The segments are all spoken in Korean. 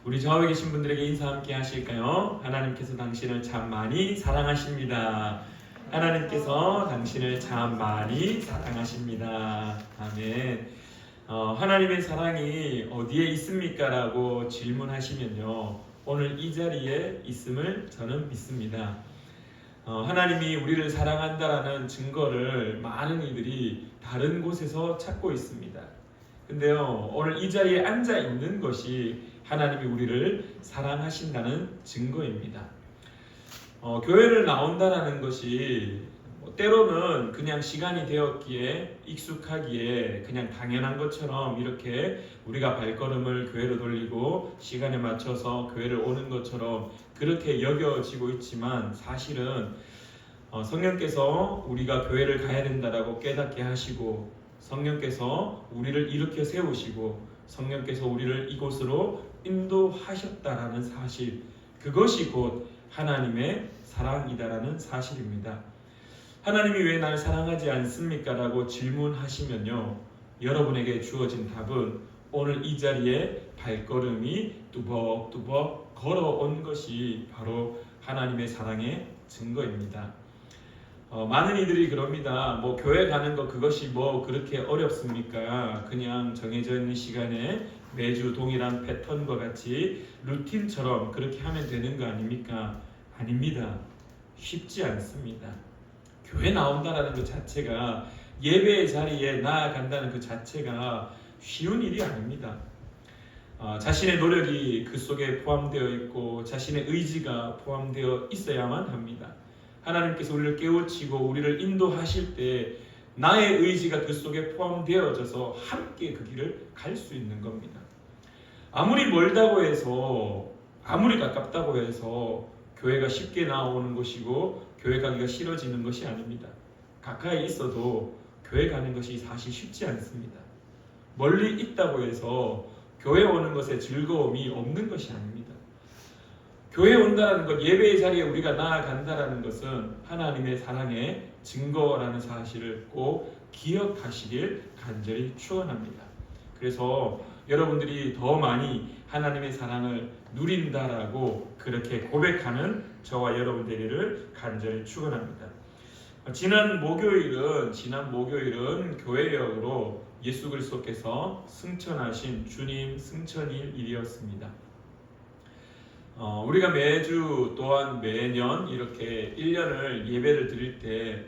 우리 좌우에 계신 분들에게 인사 함께 하실까요? 하나님께서 당신을 참 많이 사랑하십니다. 하나님께서 당신을 참 많이 사랑하십니다. 아멘. 하나님의 사랑이 어디에 있습니까? 라고 질문하시면요, 오늘 이 자리에 있음을 저는 믿습니다. 하나님이 우리를 사랑한다라는 증거를 많은 이들이 다른 곳에서 찾고 있습니다. 근데요, 오늘 이 자리에 앉아 있는 것이 하나님이 우리를 사랑하신다는 증거입니다. 교회를 나온다라는 것이 때로는 그냥 시간이 되었기에 익숙하기에 그냥 당연한 것처럼 이렇게 우리가 발걸음을 교회로 돌리고 시간에 맞춰서 교회를 오는 것처럼 그렇게 여겨지고 있지만, 사실은 성령께서 우리가 교회를 가야 된다라고 깨닫게 하시고, 성령께서 우리를 일으켜 세우시고, 성령께서 우리를 이곳으로 인도하셨다라는 사실, 그것이 곧 하나님의 사랑이다라는 사실입니다. 하나님이 왜 날 사랑하지 않습니까? 라고 질문하시면요, 여러분에게 주어진 답은 오늘 이 자리에 발걸음이 뚜벅뚜벅 걸어온 것이 바로 하나님의 사랑의 증거입니다. 많은 이들이 그럽니다. 교회 가는 거 그것이 그렇게 어렵습니까? 그냥 정해져 있는 시간에 매주 동일한 패턴과 같이 루틴처럼 그렇게 하면 되는 거 아닙니까? 아닙니다. 쉽지 않습니다. 교회 나온다라는 것 자체가, 예배의 자리에 나아간다는 그 자체가 쉬운 일이 아닙니다. 자신의 노력이 그 속에 포함되어 있고 자신의 의지가 포함되어 있어야만 합니다. 하나님께서 우리를 깨우치고 우리를 인도하실 때 나의 의지가 그 속에 포함되어져서 함께 그 길을 갈 수 있는 겁니다. 아무리 멀다고 해서, 아무리 가깝다고 해서 교회가 쉽게 나오는 것이고 교회 가기가 싫어지는 것이 아닙니다. 가까이 있어도 교회 가는 것이 사실 쉽지 않습니다. 멀리 있다고 해서 교회 오는 것에 즐거움이 없는 것이 아닙니다. 교회 온다는 것, 예배의 자리에 우리가 나아간다는 것은 하나님의 사랑의 증거라는 사실을 꼭 기억하시길 간절히 축원합니다. 그래서 여러분들이 더 많이 하나님의 사랑을 누린다라고 그렇게 고백하는 저와 여러분 되기를 간절히 축원합니다. 지난 목요일은 교회력으로 예수 그리스도께서 승천하신 주님 승천일이었습니다. 우리가 매주 또한 매년 이렇게 1년을 예배를 드릴 때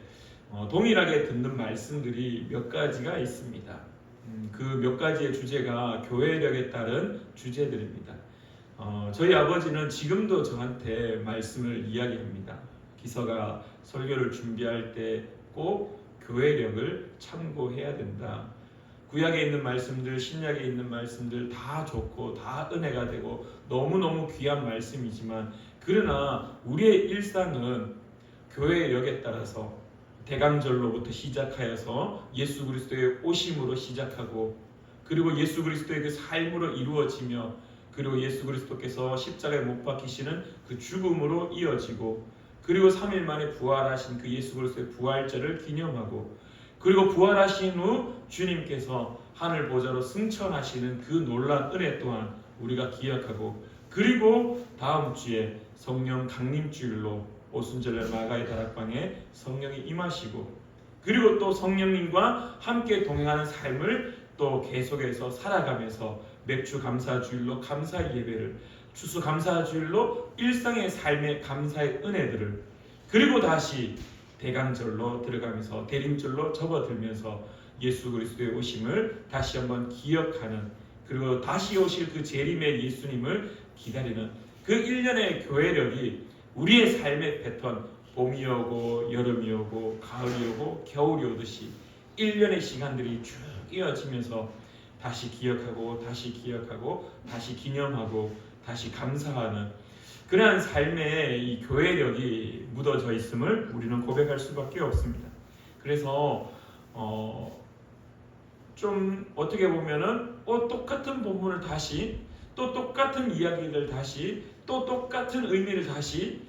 동일하게 듣는 말씀들이 몇 가지가 있습니다. 그 몇 가지의 주제가 교회력에 따른 주제들입니다. 저희 아버지는 지금도 저한테 말씀을 이야기합니다. 기서가 설교를 준비할 때 꼭 교회력을 참고해야 된다. 구약에 있는 말씀들, 신약에 있는 말씀들 다 좋고 다 은혜가 되고 너무너무 귀한 말씀이지만, 그러나 우리의 일상은 교회의 역에 따라서 대강절로부터 시작하여서 예수 그리스도의 오심으로 시작하고, 그리고 예수 그리스도의 그 삶으로 이루어지며, 그리고 예수 그리스도께서 십자가에 못 박히시는 그 죽음으로 이어지고, 그리고 3일 만에 부활하신 그 예수 그리스도의 부활절을 기념하고, 그리고 부활하신 후 주님께서 하늘 보좌로 승천하시는 그 놀라운 은혜 또한 우리가 기억하고, 그리고 다음 주에 성령 강림주일로 오순절날 마가의 다락방에 성령이 임하시고, 그리고 또 성령님과 함께 동행하는 삶을 또 계속해서 살아가면서 맥주 감사주일로 감사의 예배를, 추수 감사주일로 일상의 삶의 감사의 은혜들을, 그리고 다시 대강절로 들어가면서 대림절로 접어들면서 예수 그리스도의 오심을 다시 한번 기억하는, 그리고 다시 오실 그 재림의 예수님을 기다리는 그 1년의 교회력이 우리의 삶의 패턴, 봄이 오고 여름이 오고 가을이 오고 겨울이 오듯이 1년의 시간들이 쭉 이어지면서 다시 기억하고 다시 기억하고 다시 기념하고 다시 감사하는 그러한 삶의 이 교회력이 묻어져 있음을 우리는 고백할 수밖에 없습니다. 그래서 좀 어떻게 보면은 똑같은 본문을 다시, 또 똑같은 이야기를 다시, 또 똑같은 의미를 다시,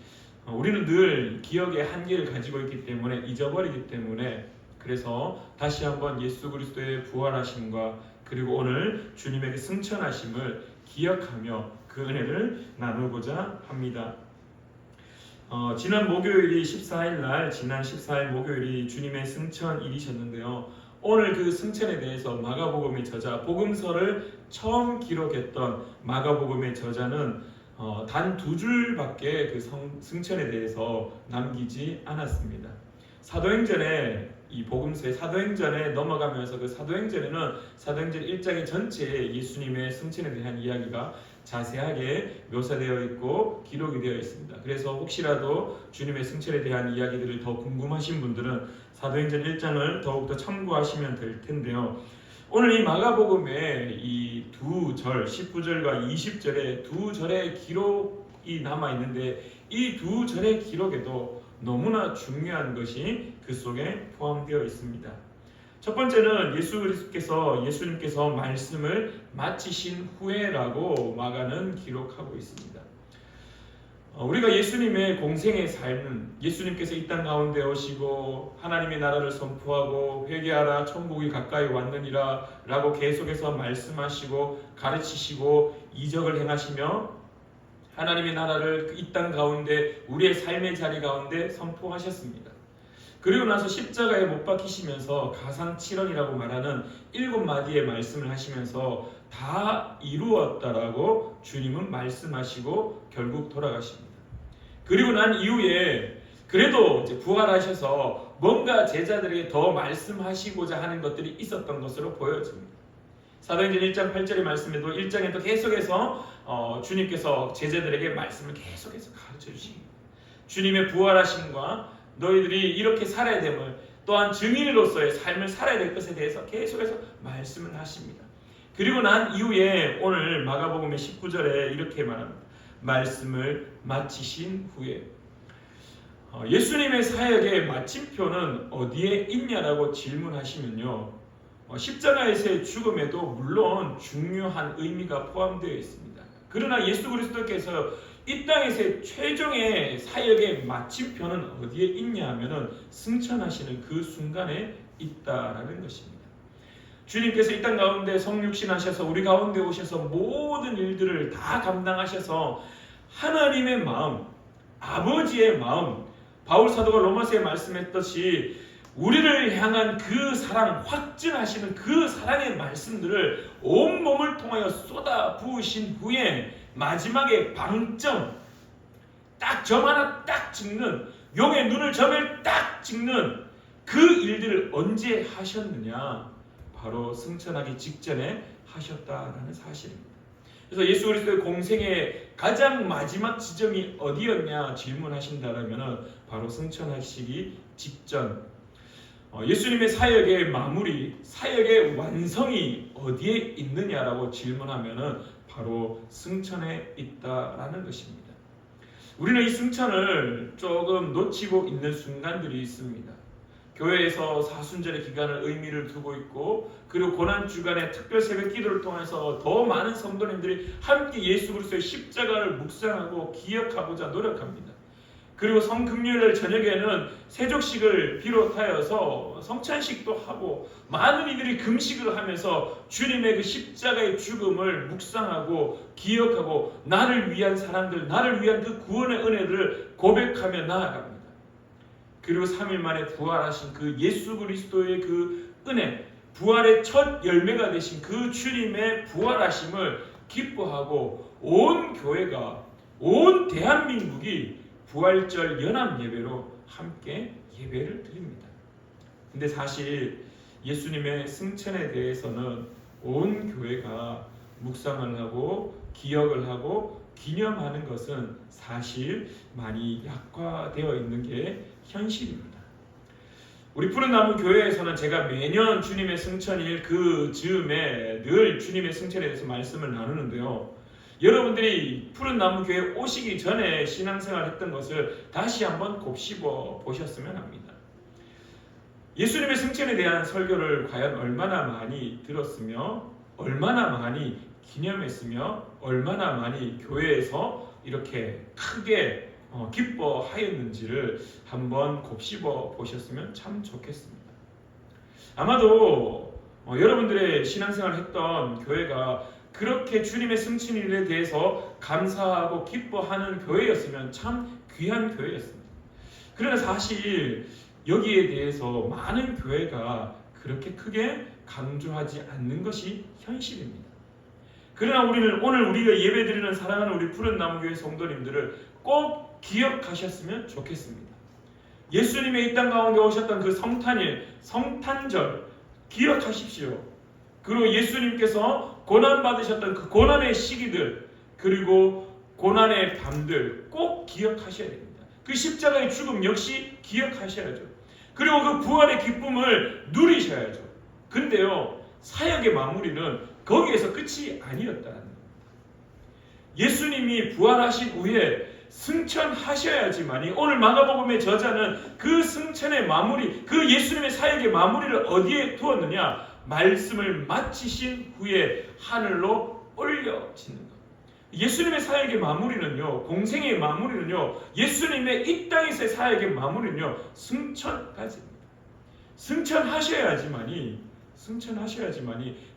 우리는 늘 기억의 한계를 가지고 있기 때문에 잊어버리기 때문에, 그래서 다시 한번 예수 그리스도의 부활하심과 그리고 오늘 주님에게 승천하심을 기억하며 그 은혜를 나누고자 합니다. 지난 목요일이 14일 날, 지난 14일 목요일이 주님의 승천일이셨는데요. 오늘 그 승천에 대해서 마가복음의 저자, 복음서를 처음 기록했던 마가복음의 저자는 단 2줄밖에 그 승천에 대해서 남기지 않았습니다. 사도행전에 이 복음서의 사도행전에 넘어가면서 그 사도행전에는 사도행전 1장의 전체에 예수님의 승천에 대한 이야기가 자세하게 묘사되어 있고 기록이 되어 있습니다. 그래서 혹시라도 주님의 승천에 대한 이야기들을 더 궁금하신 분들은 사도행전 1장을 더욱더 참고하시면 될 텐데요. 오늘 이 마가복음에 이 2절, 19절과 20절에 2절의 기록이 남아 있는데 이 2절의 기록에도 너무나 중요한 것이 그 속에 포함되어 있습니다. 첫 번째는 예수님께서 말씀을 마치신 후에라고 마가는 기록하고 있습니다. 우리가 예수님의 공생의 삶은 예수님께서 이 땅 가운데 오시고 하나님의 나라를 선포하고 회개하라 천국이 가까이 왔느니라 라고 계속해서 말씀하시고 가르치시고 이적을 행하시며 하나님의 나라를 이 땅 가운데 우리의 삶의 자리 가운데 선포하셨습니다. 그리고 나서 십자가에 못 박히시면서 가상칠언이라고 말하는 7마디의 말씀을 하시면서 다 이루었다라고 주님은 말씀하시고 결국 돌아가십니다. 그리고 난 이후에 그래도 이제 부활하셔서 뭔가 제자들에게 더 말씀하시고자 하는 것들이 있었던 것으로 보여집니다. 사도행전 1장 8절의 말씀에도 1장에도 계속해서 주님께서 제자들에게 말씀을 계속해서 가르쳐 주십니다. 주님의 부활하심과 너희들이 이렇게 살아야 됨을 또한 증인으로서의 삶을 살아야 될 것에 대해서 계속해서 말씀을 하십니다. 그리고 난 이후에 오늘 마가복음의 19절에 이렇게 말합니다. 말씀을 마치신 후에 예수님의 사역의 마침표는 어디에 있냐라고 질문하시면요. 십자가에서의 죽음에도 물론 중요한 의미가 포함되어 있습니다. 그러나 예수 그리스도께서 이 땅에서의 최종의 사역의 마침표는 어디에 있냐 하면은 승천하시는 그 순간에 있다라는 것입니다. 주님께서 이 땅 가운데 성육신하셔서 우리 가운데 오셔서 모든 일들을 다 감당하셔서 하나님의 마음, 아버지의 마음, 바울 사도가 로마서에 말씀했듯이 우리를 향한 그 사랑, 확증하시는 그 사랑의 말씀들을 온 몸을 통하여 쏟아 부으신 후에 마지막에 방점, 딱 점 하나 딱 찍는, 용의 눈을 점을 딱 찍는 그 일들을 언제 하셨느냐? 바로 승천하기 직전에 하셨다라는 사실입니다. 그래서 예수 그리스도의 공생의 가장 마지막 지점이 어디였냐 질문하신다면 바로 승천하시기 직전, 예수님의 사역의 마무리, 사역의 완성이 어디에 있느냐라고 질문하면 바로 승천에 있다라는 것입니다. 우리는 이 승천을 조금 놓치고 있는 순간들이 있습니다. 교회에서 사순절의 기간을 의미를 두고 있고 그리고 고난주간의 특별 새벽 기도를 통해서 더 많은 성도님들이 함께 예수 그리스도의 십자가를 묵상하고 기억하고자 노력합니다. 그리고 성금요일 저녁에는 세족식을 비롯하여서 성찬식도 하고 많은 이들이 금식을 하면서 주님의 그 십자가의 죽음을 묵상하고 기억하고 나를 위한 사랑들, 나를 위한 그 구원의 은혜를 고백하며 나아갑니다. 그리고 3일 만에 부활하신 그 예수 그리스도의 그 은혜, 부활의 첫 열매가 되신 그 주님의 부활하심을 기뻐하고 온 교회가, 온 대한민국이 부활절 연합 예배로 함께 예배를 드립니다. 근데 사실 예수님의 승천에 대해서는 온 교회가 묵상을 하고 기억을 하고 기념하는 것은 사실 많이 약화되어 있는 게 현실입니다. 우리 푸른나무 교회에서는 제가 매년 주님의 승천일 그 즈음에 늘 주님의 승천에 대해서 말씀을 나누는데요. 여러분들이 푸른나무 교회 오시기 전에 신앙생활 했던 것을 다시 한번 곱씹어 보셨으면 합니다. 예수님의 승천에 대한 설교를 과연 얼마나 많이 들었으며 얼마나 많이 기념했으며 얼마나 많이 교회에서 이렇게 크게 기뻐하였는지를 한번 곱씹어 보셨으면 참 좋겠습니다. 아마도 여러분들의 신앙생활을 했던 교회가 그 그렇게 주님의 승천일에 대해서 감사하고 기뻐하는 교회였으면 참 귀한 교회였습니다. 그러나 사실 여기에 대해서 많은 교회가 그렇게 크게 강조하지 않는 것이 현실입니다. 그러나 우리는 오늘 우리가 예배드리는 사랑하는 우리 푸른나무교회 성도님들을 꼭 기억하셨으면 좋겠습니다. 예수님의 이 땅 가운데 오셨던 그 성탄일, 성탄절 기억하십시오. 그리고 예수님께서 고난받으셨던 그 고난의 시기들, 그리고 고난의 밤들 꼭 기억하셔야 됩니다. 그 십자가의 죽음 역시 기억하셔야죠. 그리고 그 부활의 기쁨을 누리셔야죠. 근데요, 사역의 마무리는 거기에서 끝이 아니었다는 겁니다. 예수님이 부활하신 후에 승천하셔야지만이, 오늘 마가복음의 저자는 그 승천의 마무리, 그 예수님의 사역의 마무리를 어디에 두었느냐? 말씀을 마치신 후에 하늘로 올려지는 것. 예수님의 사역의 마무리는요, 공생의 마무리는요, 예수님의 이 땅에서의 사역의 마무리는요, 승천까지입니다. 승천하셔야지만이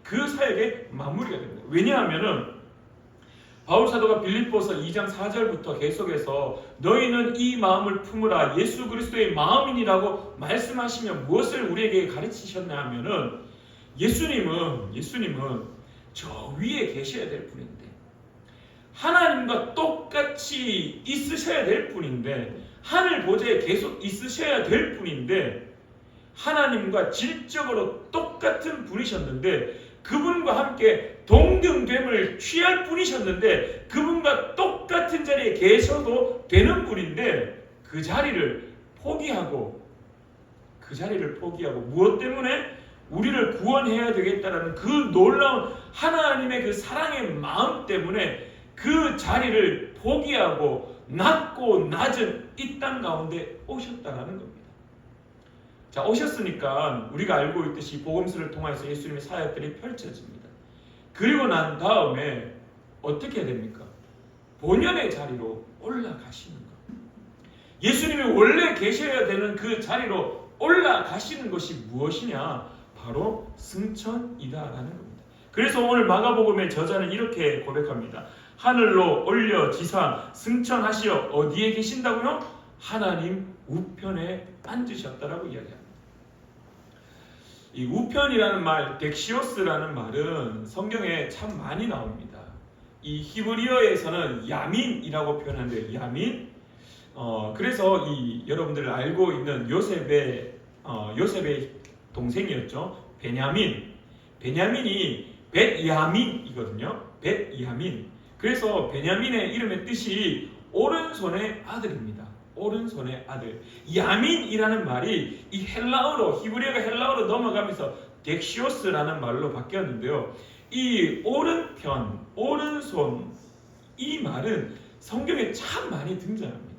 그 사역의 마무리가 됩니다. 왜냐하면은 바울 사도가 빌립보서 2장 4절부터 계속해서 너희는 이 마음을 품으라, 예수 그리스도의 마음이니라고 말씀하시며 무엇을 우리에게 가르치셨냐 하면은, 예수님은 저 위에 계셔야 될 분인데, 하나님과 똑같이 있으셔야 될 분인데, 하늘 보좌에 계속 있으셔야 될 분인데, 하나님과 질적으로 똑같은 분이셨는데, 그분과 함께 동등됨을 취할 분이셨는데, 그분과 똑같은 자리에 계셔도 되는 분인데, 그 자리를 포기하고 무엇 때문에? 우리를 구원해야 되겠다라는 그 놀라운 하나님의 그 사랑의 마음 때문에 그 자리를 포기하고 낮고 낮은 이 땅 가운데 오셨다라는 겁니다. 자, 오셨으니까 우리가 알고 있듯이 복음서를 통해서 예수님의 사역들이 펼쳐집니다. 그리고 난 다음에 어떻게 해야 됩니까? 본연의 자리로 올라가시는 것. 예수님이 원래 계셔야 되는 그 자리로 올라가시는 것이 무엇이냐? 바로 승천이다라는 겁니다. 그래서 오늘 마가복음의 저자는 이렇게 고백합니다. 하늘로 올려지사 승천하시어 어디에 계신다고요? 하나님 우편에 앉으셨다라고 이야기합니다. 이 우편이라는 말, 덱시오스라는 말은 성경에 참 많이 나옵니다. 이 히브리어에서는 야민이라고 표현하는데, 야민. 그래서 이 여러분들 알고 있는 요셉의 동생이었죠. 베냐민이 벳야민이거든요. 벳야민. 그래서 베냐민의 이름의 뜻이 오른손의 아들입니다. 오른손의 아들. 야민이라는 말이 이 헬라어로, 히브리어가 헬라어로 넘어가면서 덱시오스라는 말로 바뀌었는데요. 이 오른편, 오른손, 이 말은 성경에 참 많이 등장합니다.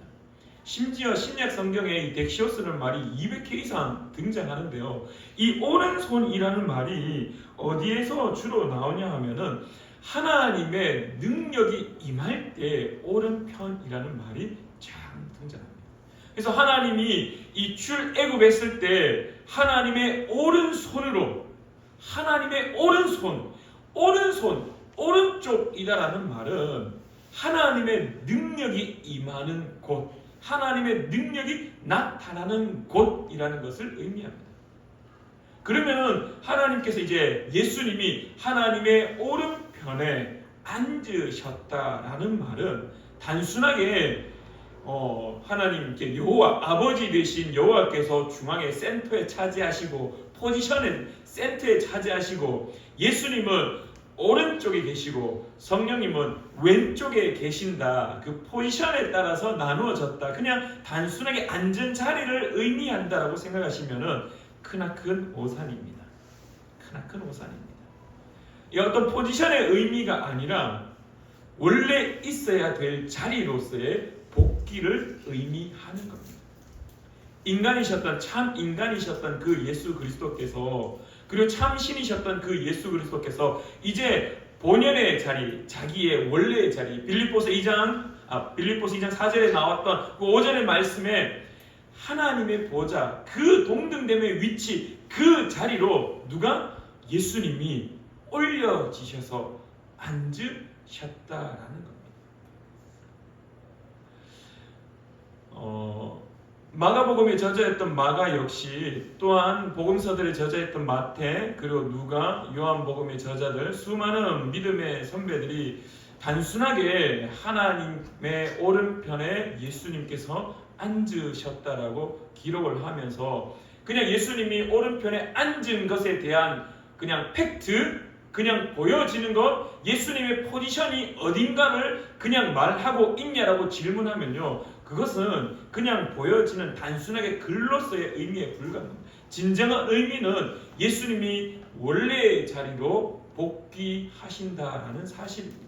심지어 신약 성경에 이 덱시오스라는 말이 200회 이상 등장하는데요. 이 오른손이라는 말이 어디에서 주로 나오냐 하면은 하나님의 능력이 임할 때 오른편이라는 말이 참 등장합니다. 그래서 하나님이 이 출애굽했을 때 하나님의 오른손으로, 하나님의 오른쪽이다라는 말은 하나님의 능력이 임하는 곳, 하나님의 능력이 나타나는 곳이라는 것을 의미합니다. 그러면 하나님께서 이제 예수님이 하나님의 오른편에 앉으셨다라는 말은 단순하게 하나님께 여호와, 아버지 되신 여호와께서 중앙의 센터에 차지하시고 포지션의 센터에 차지하시고 예수님은 오른쪽에 계시고 성령님은 왼쪽에 계신다, 그 포지션에 따라서 나누어졌다, 그냥 단순하게 앉은 자리를 의미한다라고 생각하시면은 크나큰 오산입니다. 크나큰 오산입니다. 이 어떤 포지션의 의미가 아니라 원래 있어야 될 자리로서의 복귀를 의미하는 겁니다. 인간이셨던, 참 인간이셨던 그 예수 그리스도께서, 그리고 참 신이셨던 그 예수 그리스도께서 이제 본연의 자리, 자기의 원래의 자리, 빌립보서 2장 4절에 나왔던 그 5절의 말씀에 하나님의 보좌, 그 동등됨의 위치, 그 자리로 누가? 예수님이 올려지셔서 앉으셨다라는 겁니다. 마가복음의 저자였던 마가 역시 또한 복음서들의 저자였던 마태 그리고 누가 요한복음의 저자들 수많은 믿음의 선배들이 단순하게 하나님의 오른편에 예수님께서 앉으셨다라고 기록을 하면서 그냥 예수님이 오른편에 앉은 것에 대한 그냥 팩트, 그냥 보여지는 것, 예수님의 포지션이 어딘가를 그냥 말하고 있냐라고 질문하면요, 그것은 그냥 보여지는 단순하게 글로서의 의미에 불과합니다. 진정한 의미는 예수님이 원래의 자리로 복귀하신다라는 사실입니다.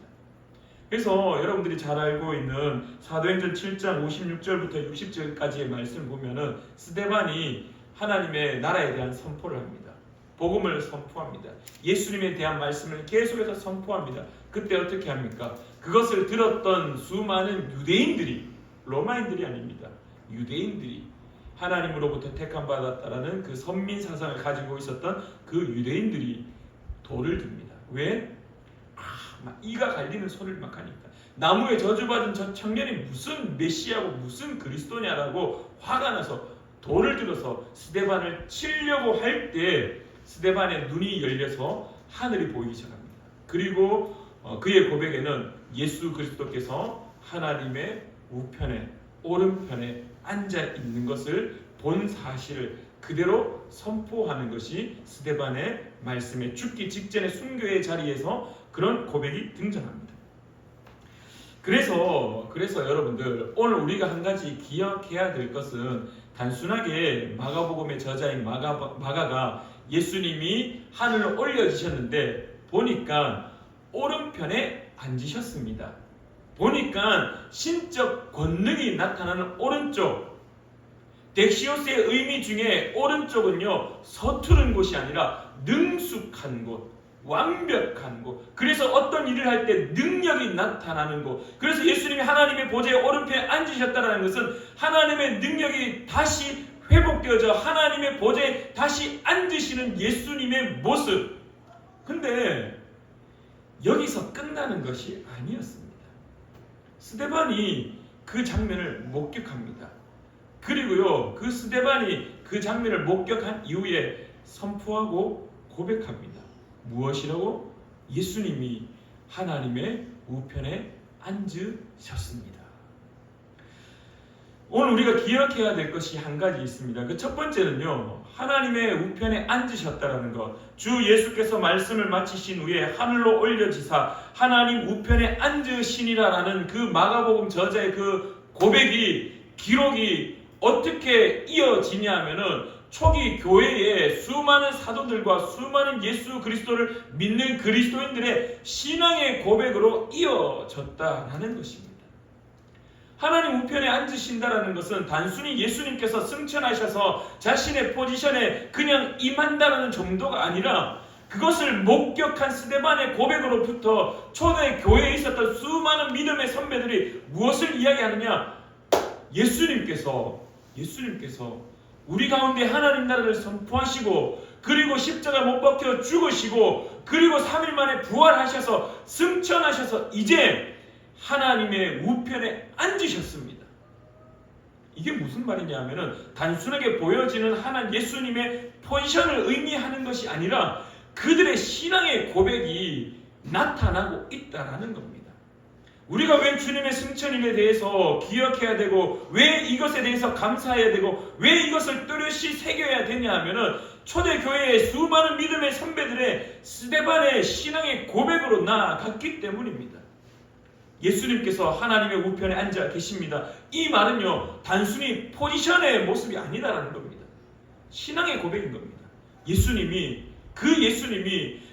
그래서 여러분들이 잘 알고 있는 사도행전 7장 56절부터 60절까지의 말씀을 보면은 스데반이 하나님의 나라에 대한 선포를 합니다. 복음을 선포합니다. 예수님에 대한 말씀을 계속해서 선포합니다. 그때 어떻게 합니까? 그것을 들었던 수많은 유대인들이, 로마인들이 아닙니다. 유대인들이 하나님으로부터 택함받았다라는 그 선민 사상을 가지고 있었던 그 유대인들이 돌을 듭니다. 왜? 막 이가 갈리는 소리를 막 하니까. 나무에 저주받은 저 청년이 무슨 메시아고 무슨 그리스도냐라고 화가 나서 돌을 들어서 스데반을 치려고 할 때 스데반의 눈이 열려서 하늘이 보이기 시작합니다. 그리고 그의 고백에는 예수 그리스도께서 하나님의 우편에 오른편에 앉아 있는 것을 본 사실을 그대로 선포하는 것이 스데반의 말씀에 죽기 직전의 순교의 자리에서 그런 고백이 등장합니다. 그래서 여러분들 오늘 우리가 한 가지 기억해야 될 것은 단순하게 마가복음의 저자인 마가가 예수님이 하늘로 올려지셨는데 보니까 오른편에 앉으셨습니다. 보니까 신적 권능이 나타나는 오른쪽, 덱시오스의 의미 중에 오른쪽은요 서투른 곳이 아니라 능숙한 곳, 완벽한 곳, 그래서 어떤 일을 할 때 능력이 나타나는 곳, 그래서 예수님이 하나님의 보좌의 오른편에 앉으셨다는 것은 하나님의 능력이 다시 회복되어져 하나님의 보좌에 다시 앉으시는 예수님의 모습. 근데 여기서 끝나는 것이 아니었습니다. 스데반이 그 장면을 목격합니다. 그리고요 그 스데반이 그 장면을 목격한 이후에 선포하고 고백합니다. 무엇이라고? 예수님이 하나님의 우편에 앉으셨습니다. 오늘 우리가 기억해야 될 것이 한 가지 있습니다. 그 첫 번째는요, 하나님의 우편에 앉으셨다는 것. 주 예수께서 말씀을 마치신 후에 하늘로 올려지사 하나님 우편에 앉으시니라라는 그 마가복음 저자의 그 고백이, 기록이 어떻게 이어지냐 하면은 초기 교회에 수많은 사도들과 수많은 예수 그리스도를 믿는 그리스도인들의 신앙의 고백으로 이어졌다라는 것입니다. 하나님 우편에 앉으신다라는 것은 단순히 예수님께서 승천하셔서 자신의 포지션에 그냥 임한다는 정도가 아니라 그것을 목격한 스데반의 고백으로부터 초대 교회에 있었던 수많은 믿음의 선배들이 무엇을 이야기하느냐? 예수님께서 우리 가운데 하나님 나라를 선포하시고 그리고 십자가 못 박혀 죽으시고 그리고 3일 만에 부활하셔서 승천하셔서 이제 하나님의 우편에 앉으셨습니다. 이게 무슨 말이냐 하면은 단순하게 보여지는 하나님 예수님의 포지션을 의미하는 것이 아니라 그들의 신앙의 고백이 나타나고 있다라는 겁니다. 우리가 왜 주님의 승천임에 대해서 기억해야 되고 왜 이것에 대해서 감사해야 되고 왜 이것을 뚜렷이 새겨야 되냐 하면은 초대교회의 수많은 믿음의 선배들의 스데반의 신앙의 고백으로 나아갔기 때문입니다. 예수님께서 하나님의 우편에 앉아 계십니다. 이 말은요 단순히 포지션의 모습이 아니다라는 겁니다. 신앙의 고백인 겁니다. 예수님이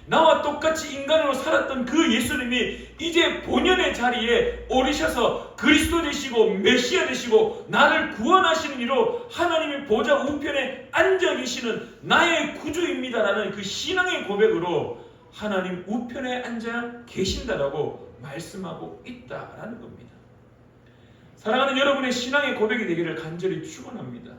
나와 똑같이 인간으로 살았던 그 예수님이 이제 본연의 자리에 오르셔서 그리스도 되시고 메시아 되시고 나를 구원하시는 이로 하나님의 보좌 우편에 앉아 계시는 나의 구주입니다라는 그 신앙의 고백으로 하나님 우편에 앉아 계신다라고 말씀하고 있다라는 겁니다. 사랑하는 여러분의 신앙의 고백이 되기를 간절히 축원합니다.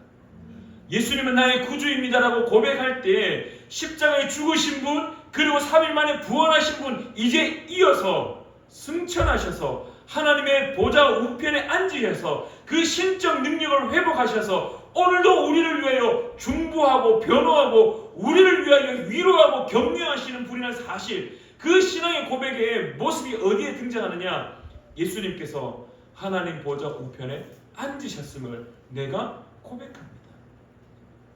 예수님은 나의 구주입니다라고 고백할 때 십자가에 죽으신 분, 그리고 3일 만에 부활하신 분 이제 이어서 승천하셔서 하나님의 보좌 우편에 앉으셔서 그 신적 능력을 회복하셔서 오늘도 우리를 위하여 중보하고 변호하고 우리를 위하여 위로하고 격려하시는 분이라는 사실, 그 신앙의 고백의 모습이 어디에 등장하느냐? 예수님께서 하나님 보좌 우편에 앉으셨음을 내가 고백합니다.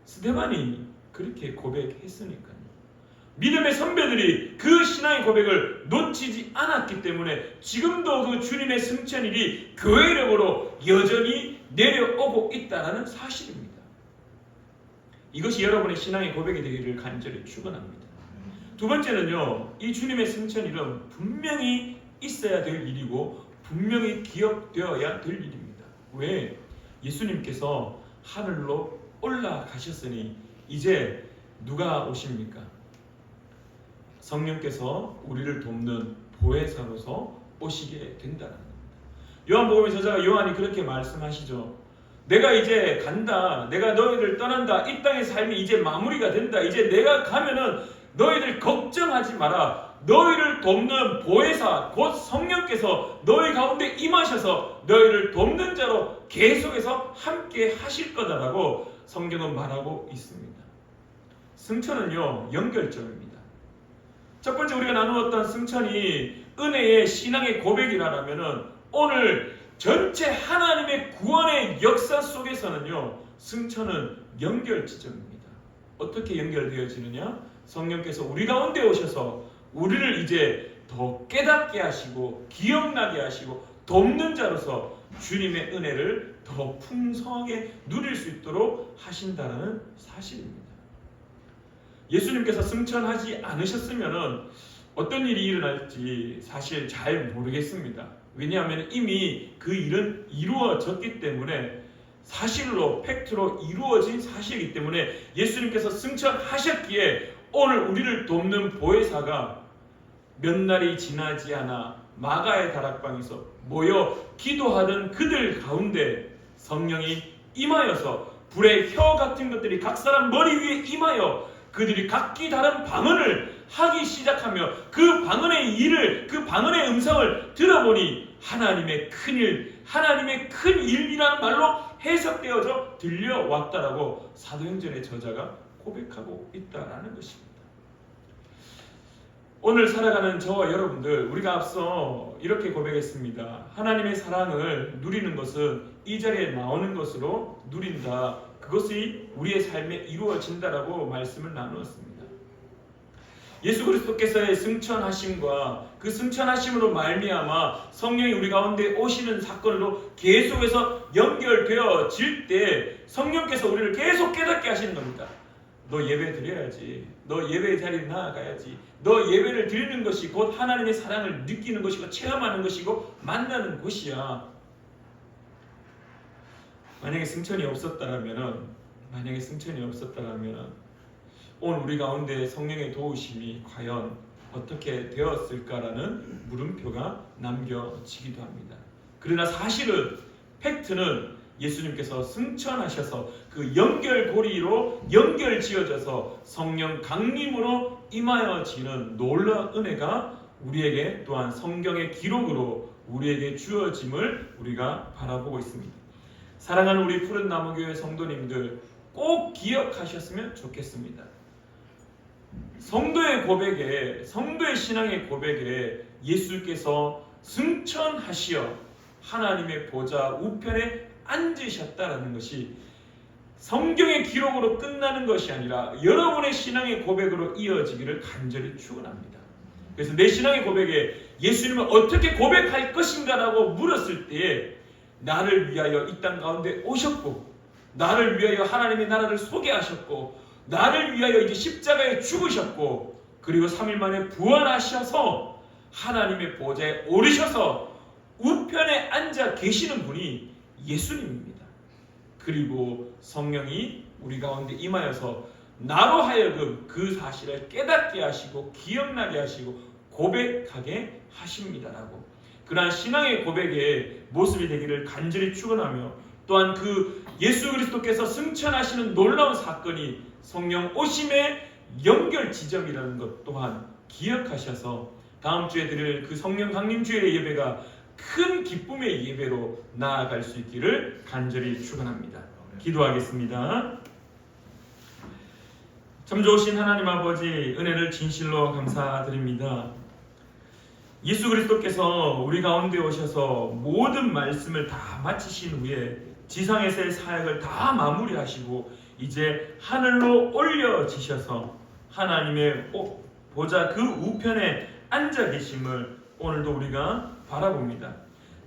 스데반이 그렇게 고백했으니까요. 믿음의 선배들이 그 신앙의 고백을 놓치지 않았기 때문에 지금도 그 주님의 승천일이 교회력으로 여전히 내려오고 있다는 사실입니다. 이것이 여러분의 신앙의 고백이 되기를 간절히 축원합니다. 두 번째는요, 이 주님의 승천일은 분명히 있어야 될 일이고 분명히 기억되어야 될 일입니다. 왜? 예수님께서 하늘로 올라가셨으니 이제 누가 오십니까? 성령께서 우리를 돕는 보혜사로서 오시게 된다는 겁니다. 요한복음의 저자가 요한이 그렇게 말씀하시죠. 내가 이제 간다. 내가 너희를 떠난다. 이 땅의 삶이 이제 마무리가 된다. 이제 내가 가면은 너희들 걱정하지 마라. 너희를 돕는 보혜사 곧 성령께서 너희 가운데 임하셔서 너희를 돕는 자로 계속해서 함께 하실 거다라고 성경은 말하고 있습니다. 승천은요, 연결점입니다. 첫 번째 우리가 나누었던 승천이 은혜의 신앙의 고백이라면은 오늘 전체 하나님의 구원의 역사 속에서는요, 승천은 연결 지점입니다. 어떻게 연결되어지느냐? 성령께서 우리 가운데 오셔서 우리를 이제 더 깨닫게 하시고 기억나게 하시고 돕는 자로서 주님의 은혜를 더 풍성하게 누릴 수 있도록 하신다는 사실입니다. 예수님께서 승천하지 않으셨으면 어떤 일이 일어날지 사실 잘 모르겠습니다. 왜냐하면 이미 그 일은 이루어졌기 때문에, 사실로 팩트로 이루어진 사실이기 때문에 예수님께서 승천하셨기에 오늘 우리를 돕는 보혜사가 몇 날이 지나지 않아 마가의 다락방에서 모여 기도하던 그들 가운데 성령이 임하여서 불의 혀 같은 것들이 각 사람 머리 위에 임하여 그들이 각기 다른 방언을 하기 시작하며 그 방언의 일을, 그 방언의 음성을 들어보니 하나님의 큰일, 하나님의 큰 일이라는 말로 해석되어져 들려왔다라고 사도행전의 저자가 고백하고 있다라는 것입니다. 오늘 살아가는 저와 여러분들, 우리가 앞서 이렇게 고백했습니다. 하나님의 사랑을 누리는 것은 이 자리에 나오는 것으로 누린다. 그것이 우리의 삶에 이루어진다라고 말씀을 나누었습니다. 예수 그리스도께서의 승천하심과 그 승천하심으로 말미암아 성령이 우리 가운데 오시는 사건으로 계속해서 연결되어질 때 성령께서 우리를 계속 깨닫게 하시는 겁니다. 너 예배 드려야지. 너 예배 자리에 나아가야지. 너 예배를 드리는 것이 곧 하나님의 사랑을 느끼는 것이고 체험하는 것이고 만나는 곳이야. 만약에 승천이 없었다라면 오늘 우리 가운데 성령의 도우심이 과연 어떻게 되었을까라는 물음표가 남겨지기도 합니다. 그러나 사실은 팩트는 예수님께서 승천하셔서 그 연결고리로 연결지어져서 성령 강림으로 임하여지는 놀라운 은혜가 우리에게 또한 성경의 기록으로 우리에게 주어짐을 우리가 바라보고 있습니다. 사랑하는 우리 푸른나무교회 성도님들, 꼭 기억하셨으면 좋겠습니다. 성도의 고백에, 성도의 신앙의 고백에 예수께서 승천하시어 하나님의 보좌 우편에 앉으셨다라는 것이 성경의 기록으로 끝나는 것이 아니라 여러분의 신앙의 고백으로 이어지기를 간절히 축원합니다. 그래서 내 신앙의 고백에 예수님은 어떻게 고백할 것인가라고 물었을 때에 나를 위하여 이 땅 가운데 오셨고, 나를 위하여 하나님의 나라를 소개하셨고, 나를 위하여 이제 십자가에 죽으셨고, 그리고 3일 만에 부활하셔서 하나님의 보좌에 오르셔서 우편에 앉아 계시는 분이 예수님입니다. 그리고 성령이 우리 가운데 임하여서 나로 하여금 그 사실을 깨닫게 하시고 기억나게 하시고 고백하게 하십니다라고, 그러한 신앙의 고백의 모습이 되기를 간절히 축원하며, 또한 그 예수 그리스도께서 승천하시는 놀라운 사건이 성령 오심에 연결 기도의 지점이라는 것 또한 기억하셔서 다음 주에 드릴 그 성령 강림 주일의 예배가 큰 기쁨의 예배로 나아갈 수 있기를 간절히 축원합니다. 기도하겠습니다. 참 좋으신 하나님 아버지, 은혜를 진실로 감사드립니다. 예수 그리스도께서 우리 가운데 오셔서 모든 말씀을 다 마치신 후에 지상에서의 사역을 다 마무리하시고 이제 하늘로 올려지셔서 하나님의 보좌 그 우편에 앉아 계심을 오늘도 우리가 바라봅니다.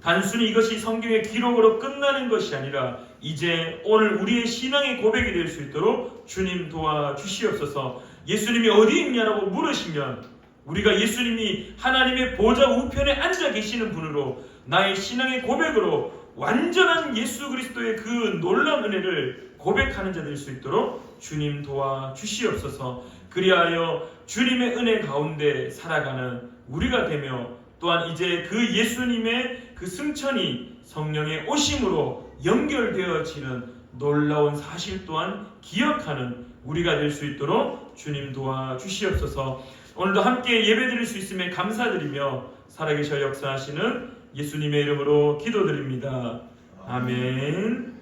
단순히 이것이 성경의 기록으로 끝나는 것이 아니라 이제 오늘 우리의 신앙의 고백이 될 수 있도록 주님 도와주시옵소서. 예수님이 어디 있냐라고 물으시면 우리가 예수님이 하나님의 보좌 우편에 앉아 계시는 분으로 나의 신앙의 고백으로 완전한 예수 그리스도의 그 놀라운 은혜를 고백하는 자 될 수 있도록 주님 도와주시옵소서. 그리하여 주님의 은혜 가운데 살아가는 우리가 되며 또한 이제 그 예수님의 그 승천이 성령의 오심으로 연결되어지는 놀라운 사실 또한 기억하는 우리가 될 수 있도록 주님 도와주시옵소서. 오늘도 함께 예배드릴 수 있음에 감사드리며 살아계셔 역사하시는 예수님의 이름으로 기도드립니다. 아멘.